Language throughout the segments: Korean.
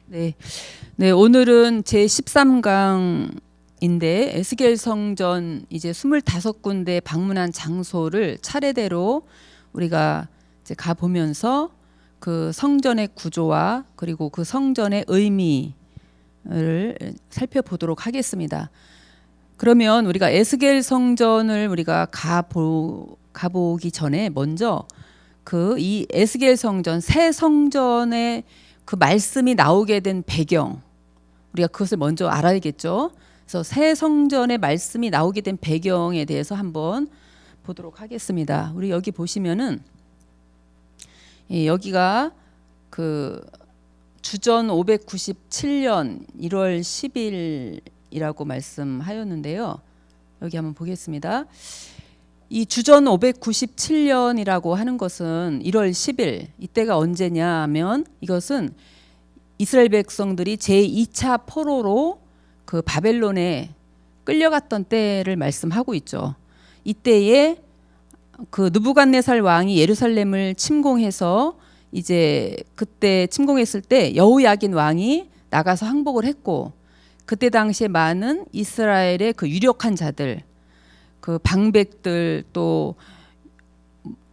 네. 네, 오늘은 제 13강인데 에스겔 성전 이제 25군데 방문한 장소를 차례대로 우리가 이제 가 보면서 그 성전의 구조와 그리고 그 성전의 의미를 살펴보도록 하겠습니다. 그러면 우리가 에스겔 성전을 우리가 가보기 전에 먼저 그 이 에스겔 성전 새 성전의 그 말씀이 나오게 된 배경, 우리가 그것을 먼저 알아야겠죠. 그래서 새 성전의 말씀이 나오게 된 배경에 대해서 한번 보도록 하겠습니다. 우리 여기 보시면은 여기가 그 주전 597년 1월 10일이라고 말씀하였는데요. 여기 한번 보겠습니다. 이 주전 597년이라고 하는 것은 1월 10일 이때가 언제냐 하면 이것은 이스라엘 백성들이 제2차 포로로 그 바벨론에 끌려갔던 때를 말씀하고 있죠. 이때에 그 느부갓네살 왕이 예루살렘을 침공해서 이제 그때 침공했을 때 여호야긴 왕이 나가서 항복을 했고, 그때 당시에 많은 이스라엘의 그 유력한 자들, 그 방백들, 또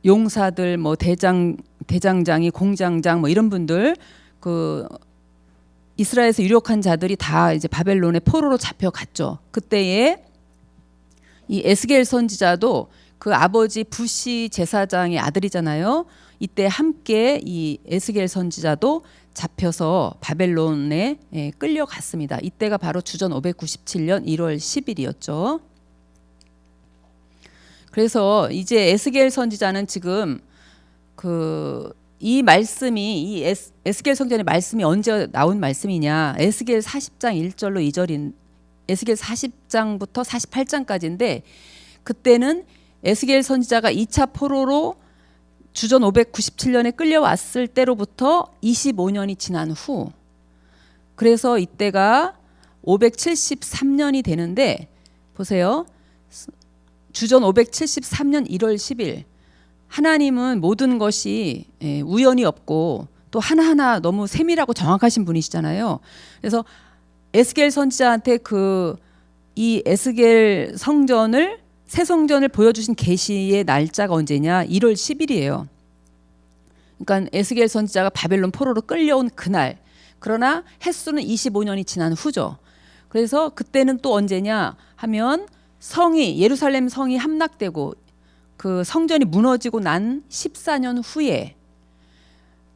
용사들, 뭐 대장장이, 공장장, 뭐 이런 분들, 그 이스라엘에서 유력한 자들이 다 이제 바벨론의 포로로 잡혀갔죠. 그때에 이 에스겔 선지자도 그 아버지 부시 제사장의 아들이잖아요. 이때 함께 이 에스겔 선지자도 잡혀서 바벨론에 끌려갔습니다. 이때가 바로 주전 597년 1월 10일이었죠. 그래서 이제 에스겔 선지자는 지금 이 말씀이 이 에스겔 성전의 말씀이 언제 나온 말씀이냐? 에스겔 40장 1절로 2절인 에스겔 40장부터 48장까지인데, 그때는 에스겔 선지자가 2차 포로로 주전 597년에 끌려왔을 때로부터 25년이 지난 후, 그래서 이때가 573년이 되는데, 보세요. 주전 573년 1월 10일 하나님은 모든 것이 우연이 없고 또 하나하나 너무 세밀하고 정확하신 분이시잖아요. 그래서 에스겔 선지자한테 이 에스겔 성전을, 새 성전을 보여주신 계시의 날짜가 언제냐? 1월 10일이에요. 그러니까 에스겔 선지자가 바벨론 포로로 끌려온 그날. 그러나 햇수는 25년이 지난 후죠. 그래서 그때는 또 언제냐 하면 예루살렘 성이 함락되고 그 성전이 무너지고 난 14년 후에,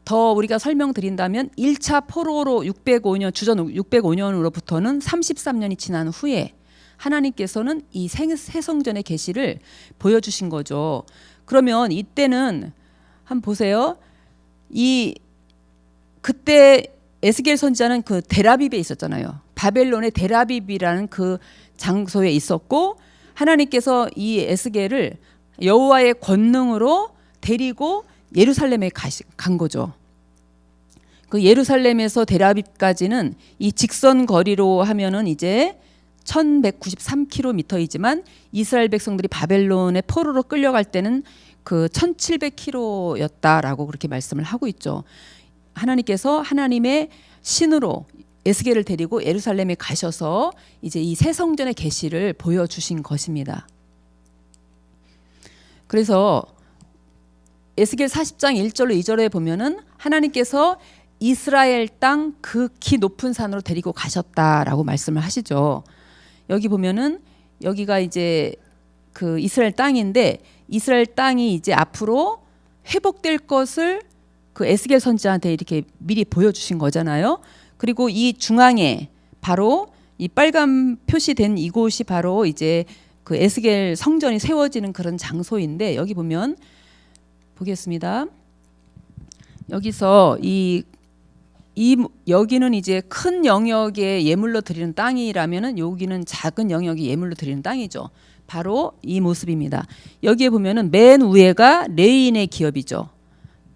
더 우리가 설명드린다면 1차 포로로 605년, 주전 605년으로부터는 33년이 지난 후에 하나님께서는 이 새 성전의 계시를 보여주신 거죠. 그러면 이때는 한번 보세요. 그때 에스겔 선지자는 그 데라빕에 있었잖아요. 바벨론의 데라빕이라는 그 장소에 있었고, 하나님께서 이 에스겔을 여호와의 권능으로 데리고 예루살렘에 간 거죠. 그 예루살렘에서 데라빕까지는 이 직선 거리로 하면은 이제 1193km이지만 이스라엘 백성들이 바벨론의 포로로 끌려갈 때는 그 1700km였다라고 그렇게 말씀을 하고 있죠. 하나님께서 하나님의 신으로 에스겔을 데리고 예루살렘에 가셔서 이제 이 새 성전의 계시를 보여주신 것입니다. 그래서 에스겔 40장 1절로 2절에 보면은 하나님께서 이스라엘 땅 극히 높은 산으로 데리고 가셨다라고 말씀을 하시죠. 여기 보면은 여기가 이제 그 이스라엘 땅인데, 이스라엘 땅이 이제 앞으로 회복될 것을 그 에스겔 선지자한테 이렇게 미리 보여주신 거잖아요. 그리고 이 중앙에 바로 이 빨간 표시된 이곳이 바로 이제 그 에스겔 성전이 세워지는 그런 장소인데, 여기 보면 보겠습니다. 여기서 여기는 이제 큰 영역에 예물로 드리는 땅이라면은 여기는 작은 영역에 예물로 드리는 땅이죠. 바로 이 모습입니다. 여기에 보면은 맨 위에가 레위인의 기업이죠.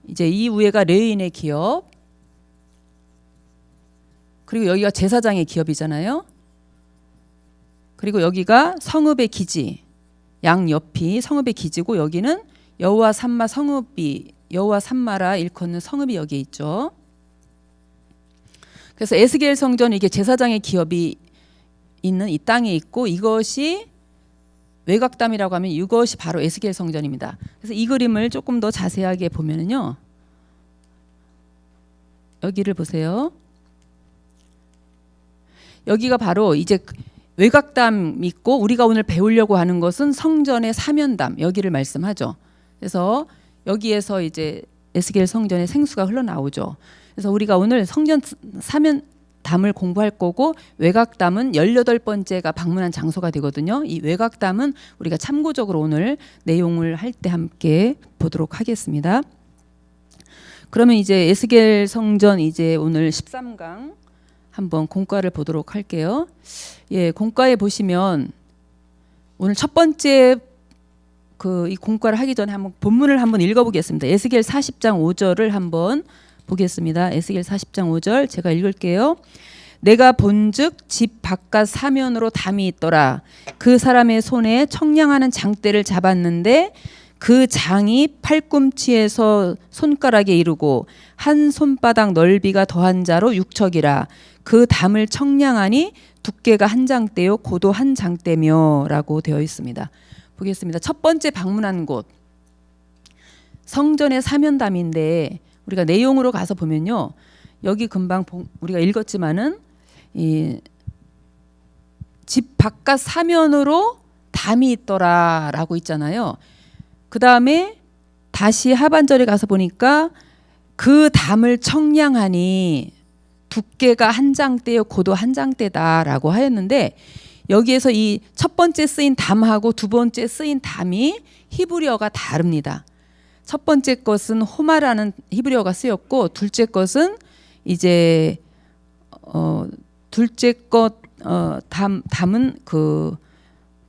이제 이 위에가 레위인의 기업. 그리고 여기가 제사장의 기업이잖아요. 그리고 여기가 성읍의 기지, 양옆이 성읍의 기지고, 여기는 여호와 산마 성읍이, 여호와 산마라 일컫는 성읍이 여기 있죠. 그래서 에스겔 성전 이게 제사장의 기업이 있는 이 땅에 있고 이것이 외곽담이라고 하면 이것이 바로 에스겔 성전입니다. 그래서 이 그림을 조금 더 자세하게 보면은요. 여기를 보세요. 여기가 바로 이제 외곽담 있고 우리가 오늘 배우려고 하는 것은 성전의 사면담 여기를 말씀하죠. 그래서 여기에서 이제 에스겔 성전의 생수가 흘러나오죠. 그래서 우리가 오늘 성전 사면담을 공부할 거고 외곽담은 18번째가 방문한 장소가 되거든요. 이 외곽담은 우리가 참고적으로 오늘 내용을 할 때 함께 보도록 하겠습니다. 그러면 이제 에스겔 성전 이제 오늘 13강 한번 공과를 보도록 할게요. 예, 공과에 보시면 오늘 첫 번째 이 공과를 하기 전에 한번 본문을 한번 읽어보겠습니다. 에스겔 40장 5절을 한번 보겠습니다. 에스겔 40장 5절 제가 읽을게요. 내가 본즉 집 바깥 사면으로 담이 있더라. 그 사람의 손에 청량하는 장대를 잡았는데 그 장이 팔꿈치에서 손가락에 이르고 한 손바닥 넓이가 더한 자로 6척이라. 그 담을 청량하니 두께가 한 장대요 고도 한 장대며 라고 되어 있습니다. 보겠습니다. 첫 번째 방문한 곳 성전의 사면담인데 우리가 내용으로 가서 보면요. 여기 금방 우리가 읽었지만은 이 집 바깥 사면으로 담이 있더라라고 있잖아요. 그 다음에 다시 하반절에 가서 보니까 그 담을 청량하니 두께가 한 장대요 고도 한 장대다라고 하였는데 여기에서 이 첫 번째 쓰인 담하고 두 번째 쓰인 담이 히브리어가 다릅니다. 첫 번째 것은 호마라는 히브리어가 쓰였고 둘째 것은 이제 둘째 것 담은 그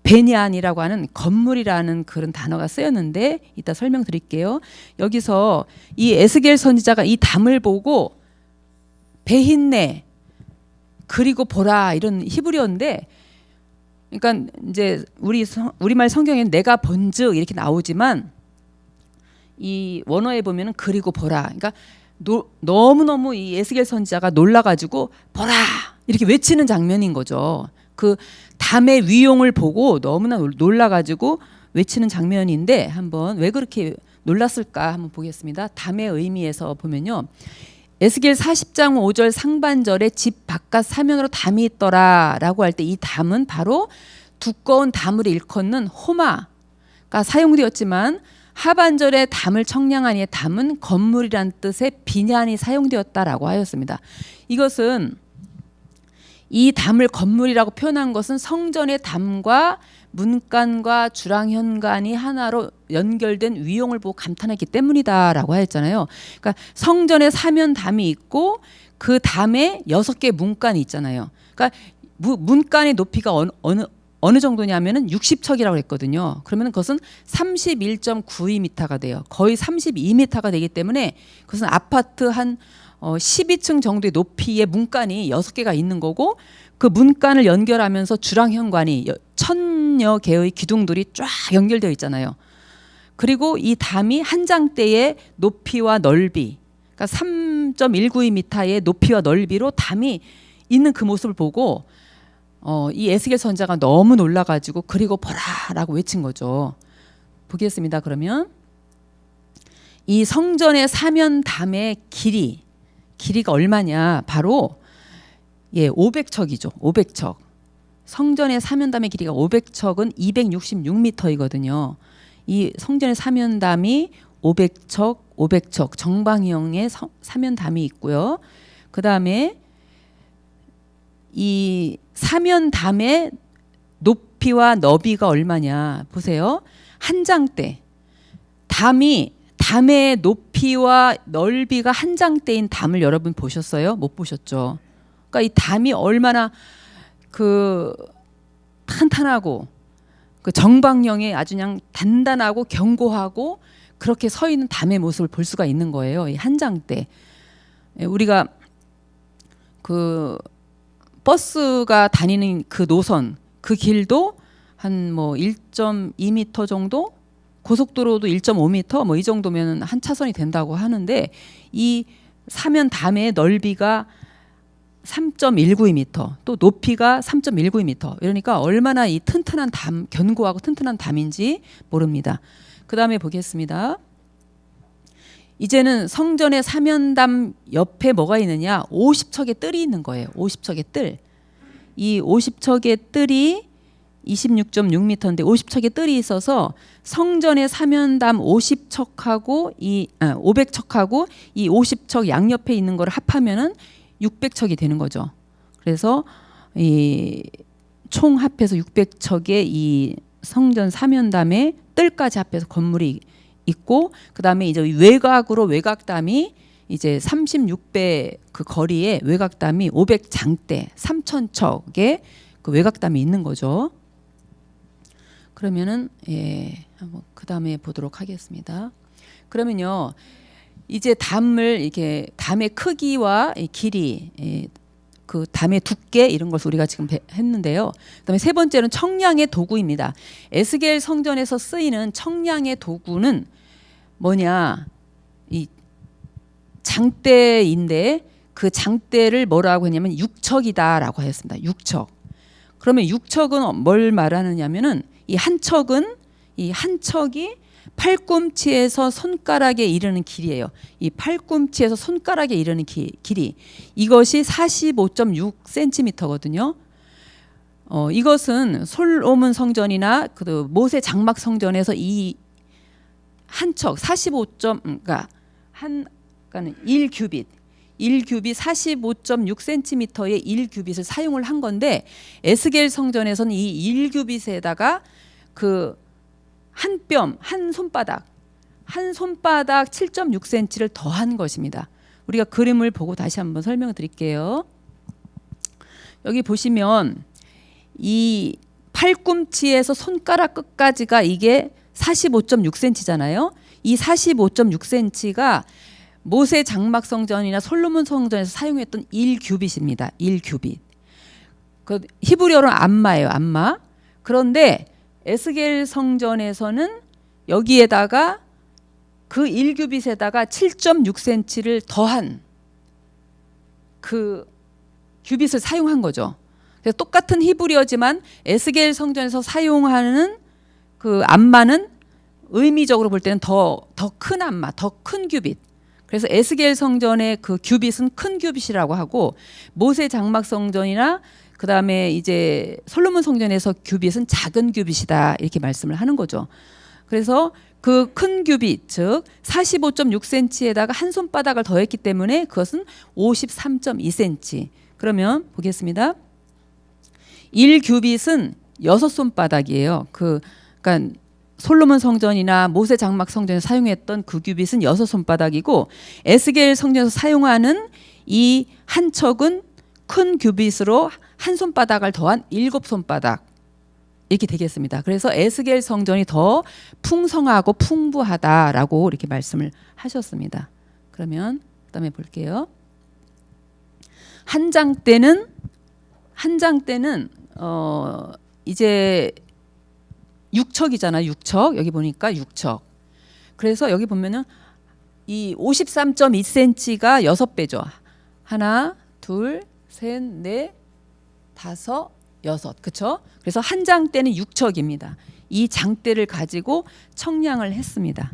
베니안이라고 하는 건물이라는 그런 단어가 쓰였는데 이따 설명드릴게요. 여기서 이 에스겔 선지자가 이 담을 보고 베힌네 그리고 보라 이런 히브리어인데 그러니까 이제 우리말 성경에는 내가 본즉 이렇게 나오지만 이 원어에 보면은 그리고 보라. 그러니까 너무너무 이 에스겔 선지자가 놀라가지고 보라 이렇게 외치는 장면인 거죠. 그 담의 위용을 보고 너무나 놀라가지고 외치는 장면인데 한번 왜 그렇게 놀랐을까 한번 보겠습니다. 담의 의미에서 보면요. 에스겔 40장 5절 상반절에 집 바깥 사면으로 담이 있더라라고 할 때 이 담은 바로 두꺼운 담을 일컫는 호마가 사용되었지만 하반절에 담을 청량하니의 담은 건물이란 뜻의 비난이 사용되었다라고 하였습니다. 이것은 이 담을 건물이라고 표현한 것은 성전의 담과 문간과 주랑현관이 하나로 연결된 위용을 보고 감탄했기 때문이다라고 하였잖아요. 그러니까 성전에 사면 담이 있고 그 담에 6개의 문간이 있잖아요. 그러니까 문간의 높이가 어느 정도냐면은 60척이라고 했거든요. 그러면 그것은 31.92m가 돼요. 거의 32m가 되기 때문에 그것은 아파트 한 12층 정도의 높이의 문간이 6개가 있는 거고 그 문간을 연결하면서 주랑현관이 1000여 개의 기둥들이 쫙 연결되어 있잖아요. 그리고 이 담이 한 장대의 높이와 넓이 그러니까 3.192m의 높이와 넓이로 담이 있는 그 모습을 보고 이 에스겔 선지자가 너무 놀라가지고 그리고 보라라고 외친 거죠. 보겠습니다. 그러면 이 성전의 사면담의 길이가 얼마냐? 바로 500척이죠. 500척. 성전의 사면담의 길이가 500척은 266m이거든요. 이 성전의 사면담이 500척 정방형의 사면담이 있고요. 그 다음에 이 사면담의 높이와 너비가 얼마냐 보세요. 한 장대 담의 높이와 넓이가 한 장대인 담을 여러분 보셨어요? 못 보셨죠? 그러니까 이 담이 얼마나 그 탄탄하고 그 정방형의 아주 그냥 단단하고 견고하고 그렇게 서 있는 담의 모습을 볼 수가 있는 거예요. 이 한 장대. 우리가 그 버스가 다니는 그 노선, 그 길도 한 뭐 1.2m 정도, 고속도로도 1.5m 뭐 이 정도면 한 차선이 된다고 하는데 이 사면 담의 넓이가 3.192m, 또 높이가 3.192m. 이러니까 얼마나 이 튼튼한 담, 견고하고 튼튼한 담인지 모릅니다. 그 다음에 보겠습니다. 이제는 성전의 사면담 옆에 뭐가 있느냐? 50척의 뜰이 있는 거예요. 50척의 뜰. 이 50척의 뜰이 26.6m인데 50척의 뜰이 있어서 성전의 사면담 50척하고 500척하고 이 50척 양옆에 있는 거를 합하면은 600척이 되는 거죠. 그래서 이 총 합해서 600척의 이 성전 사면담의 뜰까지 합해서 건물이 있고, 그 다음에 이제 외곽으로 외곽담이 이제 36배 그 거리에 외곽담이 500장대 3,000척의 그 외곽담이 있는 거죠. 그러면은 한번 그 다음에 보도록 하겠습니다. 그러면요, 이제 담을 이렇게 담의 크기와 길이, 그 담의 두께 이런 것을 우리가 지금 했는데요. 그다음에 세 번째는 청량의 도구입니다. 에스겔 성전에서 쓰이는 청량의 도구는 뭐냐? 이 장대인데 그 장대를 뭐라고 했냐면 육척이다라고 하였습니다. 육척. 그러면 육척은 뭘 말하느냐면은 이 한 척이 팔꿈치에서 손가락에 이르는 길이에요. 이 팔꿈치에서 손가락에 이르는 길이 이것이 45.6cm거든요. 이것은 솔로몬 성전이나 그 모세 장막 성전에서 이 한 척 45.그러니까 1규빗 45.6cm의 1규빗을 사용을 한 건데, 에스겔 성전에서는 이 1규빗에다가 그 한 뼘, 한 손바닥 7.6cm를 더한 것입니다. 우리가 그림을 보고 다시 한번 설명을 드릴게요. 여기 보시면 이 팔꿈치에서 손가락 끝까지가 이게 45.6cm잖아요. 이 45.6cm가 모세 장막 성전이나 솔로몬 성전에서 사용했던 1규빗입니다. 1규빗. 그 히브리어로는 암마예요. 암마. 그런데 에스겔 성전에서는 여기에다가 그 1규빗에다가 7.6cm를 더한 그 규빗을 사용한 거죠. 그래서 똑같은 히브리어지만 에스겔 성전에서 사용하는 그 암마는 의미적으로 볼 때는 더 큰 암마, 더 큰 규빗. 그래서 에스겔 성전의 그 규빗은 큰 규빗이라고 하고, 모세 장막 성전이나 그 다음에 이제 솔로몬 성전에서 규빗은 작은 규빗이다, 이렇게 말씀을 하는 거죠. 그래서 그 큰 규빗, 즉 45.6cm에다가 한 손바닥을 더했기 때문에 그것은 53.2cm. 그러면 보겠습니다. 1규빗은 6손바닥이에요. 그러니까 솔로몬 성전이나 모세 장막 성전에서 사용했던 그 규빗은 6손바닥이고, 에스겔 성전에서 사용하는 이 한 척은 큰 규빗으로 한 손바닥을 더한 7손바닥 이렇게 되겠습니다. 그래서 에스겔 성전이 더 풍성하고 풍부하다라고 이렇게 말씀을 하셨습니다. 그러면 그다음에 볼게요. 한 장대는 이제 6척이잖아. 6척. 여기 보니까 6척. 그래서 여기 보면은 이 53.2cm가 6배죠. 하나, 둘, 셋, 넷, 다섯, 여섯. 그렇죠? 그래서 한 장대는 6척입니다. 이 장대를 가지고 청량을 했습니다.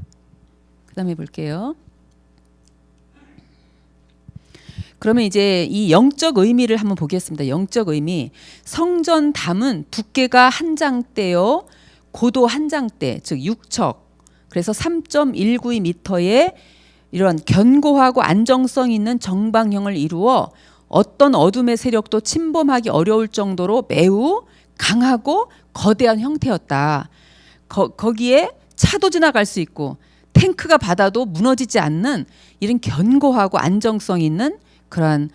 그다음에 볼게요. 그러면 이제 이 영적 의미를 한번 보겠습니다. 영적 의미. 성전 담은 두께가 한 장대요, 고도 한 장대, 즉 6척. 그래서 3.192m의 이런 견고하고 안정성 있는 정방형을 이루어 어떤 어둠의 세력도 침범하기 어려울 정도로 매우 강하고 거대한 형태였다. 거기에 차도 지나갈 수 있고 탱크가 받아도 무너지지 않는 이런 견고하고 안정성 있는 그러한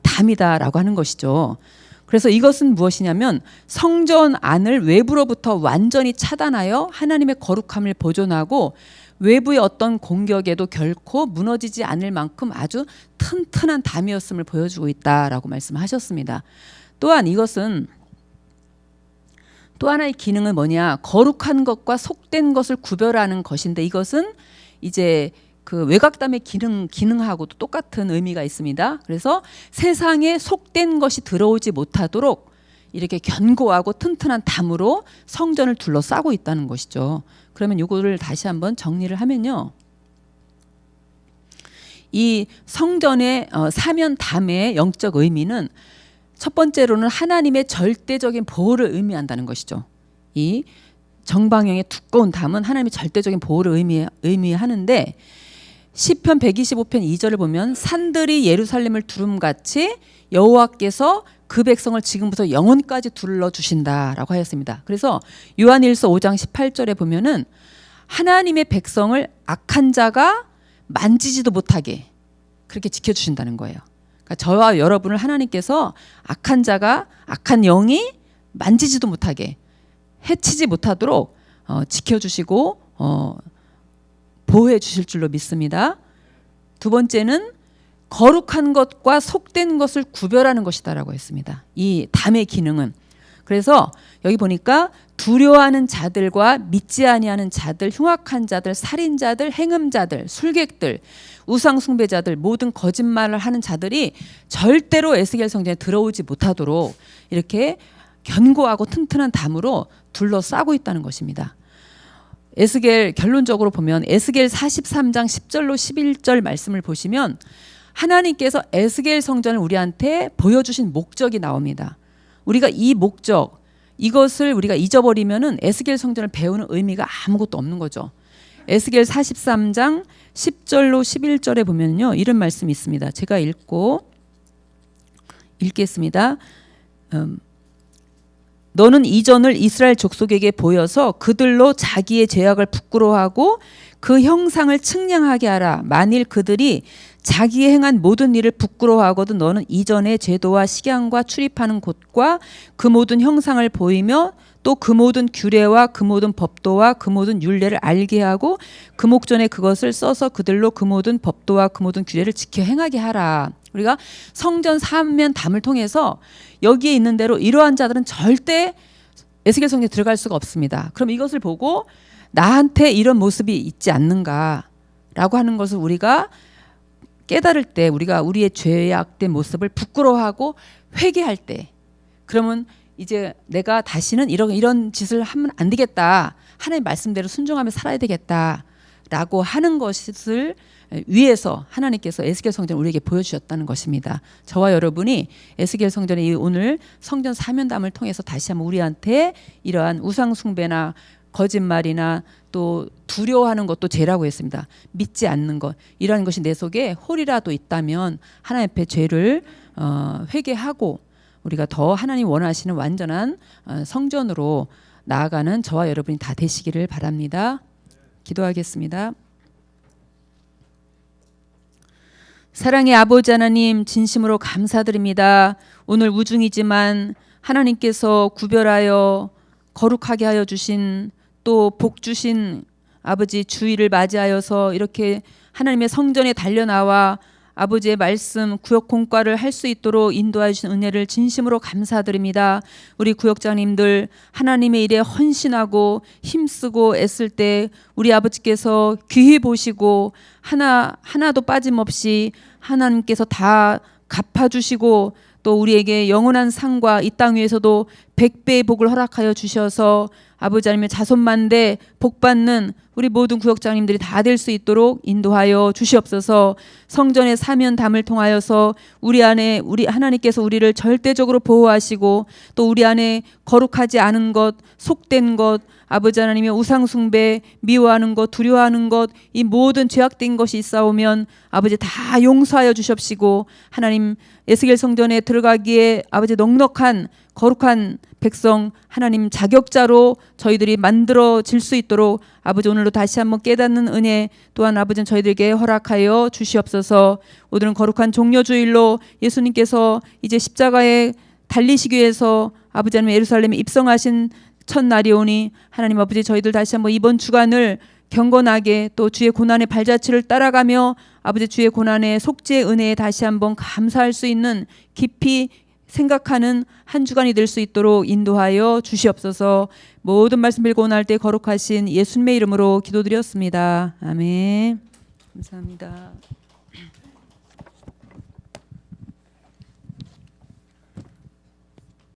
담이다라고 하는 것이죠. 그래서 이것은 무엇이냐면 성전 안을 외부로부터 완전히 차단하여 하나님의 거룩함을 보존하고 외부의 어떤 공격에도 결코 무너지지 않을 만큼 아주 튼튼한 담이었음을 보여주고 있다라고 말씀하셨습니다. 또한 이것은 또 하나의 기능은 뭐냐, 거룩한 것과 속된 것을 구별하는 것인데, 이것은 이제 그 외곽담의 기능하고도 똑같은 의미가 있습니다. 그래서 세상에 속된 것이 들어오지 못하도록 이렇게 견고하고 튼튼한 담으로 성전을 둘러싸고 있다는 것이죠. 그러면 이거를 다시 한번 정리를 하면요. 이 성전의 사면 담의 영적 의미는 첫 번째로는 하나님의 절대적인 보호를 의미한다는 것이죠. 이 정방형의 두꺼운 담은 하나님의 절대적인 보호를 의미하는데 시편 125편 2절을 보면 산들이 예루살렘을 두름같이 여호와께서 그 백성을 지금부터 영원까지 둘러주신다라고 하였습니다. 그래서 요한일서 5장 18절에 보면은 하나님의 백성을 악한 자가 만지지도 못하게 그렇게 지켜주신다는 거예요. 그러니까 저와 여러분을 하나님께서 악한 자가, 악한 영이 만지지도 못하게, 해치지 못하도록 지켜주시고 보호해 주실 줄로 믿습니다. 두 번째는 거룩한 것과 속된 것을 구별하는 것이다라고 했습니다. 이 담의 기능은. 그래서 여기 보니까 두려워하는 자들과 믿지 아니하는 자들, 흉악한 자들, 살인자들, 행음자들, 술객들, 우상 숭배자들, 모든 거짓말을 하는 자들이 절대로 에스겔 성전에 들어오지 못하도록 이렇게 견고하고 튼튼한 담으로 둘러싸고 있다는 것입니다. 에스겔 결론적으로 보면 에스겔 43장 10절로 11절 말씀을 보시면 하나님께서 에스겔 성전을 우리한테 보여주신 목적이 나옵니다. 우리가 이 목적, 이것을 우리가 잊어버리면은 에스겔 성전을 배우는 의미가 아무것도 없는 거죠. 에스겔 43장 10절로 11절에 보면요, 이런 말씀이 있습니다. 제가 읽겠습니다. 너는 이전을 이스라엘 족속에게 보여서 그들로 자기의 죄악을 부끄러워하고 그 형상을 측량하게 하라. 만일 그들이 자기의 행한 모든 일을 부끄러워하거든 너는 이전의 제도와 식양과 출입하는 곳과 그 모든 형상을 보이며 또 그 모든 규례와 그 모든 법도와 그 모든 율례를 알게 하고 그 목전에 그것을 써서 그들로 그 모든 법도와 그 모든 규례를 지켜 행하게 하라. 우리가 성전 사면 담을 통해서 여기에 있는 대로 이러한 자들은 절대 에스겔 성전에 들어갈 수가 없습니다. 그럼 이것을 보고 나한테 이런 모습이 있지 않는가라고 하는 것을 우리가 깨달을 때, 우리가 우리의 죄악된 모습을 부끄러워하고 회개할 때, 그러면 이제 내가 다시는 이런 짓을 하면 안 되겠다, 하나님 말씀대로 순종하며 살아야 되겠다라고 하는 것을 위해서 하나님께서 에스겔 성전을 우리에게 보여주셨다는 것입니다. 저와 여러분이 에스겔 성전의 오늘 성전 사면담을 통해서 다시 한번 우리한테 이러한 우상 숭배나 거짓말이나 또 두려워하는 것도 죄라고 했습니다. 믿지 않는 것, 이러한 것이 내 속에 홀이라도 있다면 하나님 앞에 죄를 회개하고 우리가 더 하나님 원하시는 완전한 성전으로 나아가는 저와 여러분이 다 되시기를 바랍니다. 기도하겠습니다. 사랑의 아버지 하나님, 진심으로 감사드립니다. 오늘 우중이지만 하나님께서 구별하여 거룩하게 하여 주신, 또 복 주신 아버지 주일을 맞이하여서 이렇게 하나님의 성전에 달려나와 아버지의 말씀 구역 공과를 할 수 있도록 인도하여 주신 은혜를 진심으로 감사드립니다. 우리 구역장님들 하나님의 일에 헌신하고 힘쓰고 애쓸 때 우리 아버지께서 귀히 보시고 하나도 빠짐없이 하나님께서 다 갚아주시고 또 우리에게 영원한 상과 이 땅 위에서도 100배의 복을 허락하여 주셔서 아버지 하나님의 자손만대 복받는 우리 모든 구역장님들이 다 될 수 있도록 인도하여 주시옵소서. 성전의 사면담을 통하여서 우리 안에 우리 하나님께서 우리를 절대적으로 보호하시고 또 우리 안에 거룩하지 않은 것, 속된 것, 아버지 하나님의 우상 숭배, 미워하는 것, 두려워하는 것, 이 모든 죄악된 것이 있사오면 아버지 다 용서하여 주십시고 하나님 에스겔 성전에 들어가기에 아버지 넉넉한 거룩한 백성 하나님 자격자로 저희들이 만들어질 수 있도록 아버지 오늘도 다시 한번 깨닫는 은혜 또한 아버지는 저희들에게 허락하여 주시옵소서. 오늘은 거룩한 종려주일로 예수님께서 이제 십자가에 달리시기 위해서 아버지 하나님 예루살렘에 입성하신 첫날이 오니 하나님 아버지 저희들 다시 한번 이번 주간을 경건하게 또 주의 고난의 발자취를 따라가며 아버지 주의 고난의 속죄의 은혜에 다시 한번 감사할 수 있는 깊이 생각하는 한 주간이 될 수 있도록 인도하여 주시옵소서. 모든 말씀 빌고 날 때 거룩하신 예수님의 이름으로 기도드렸습니다. 아멘. 감사합니다.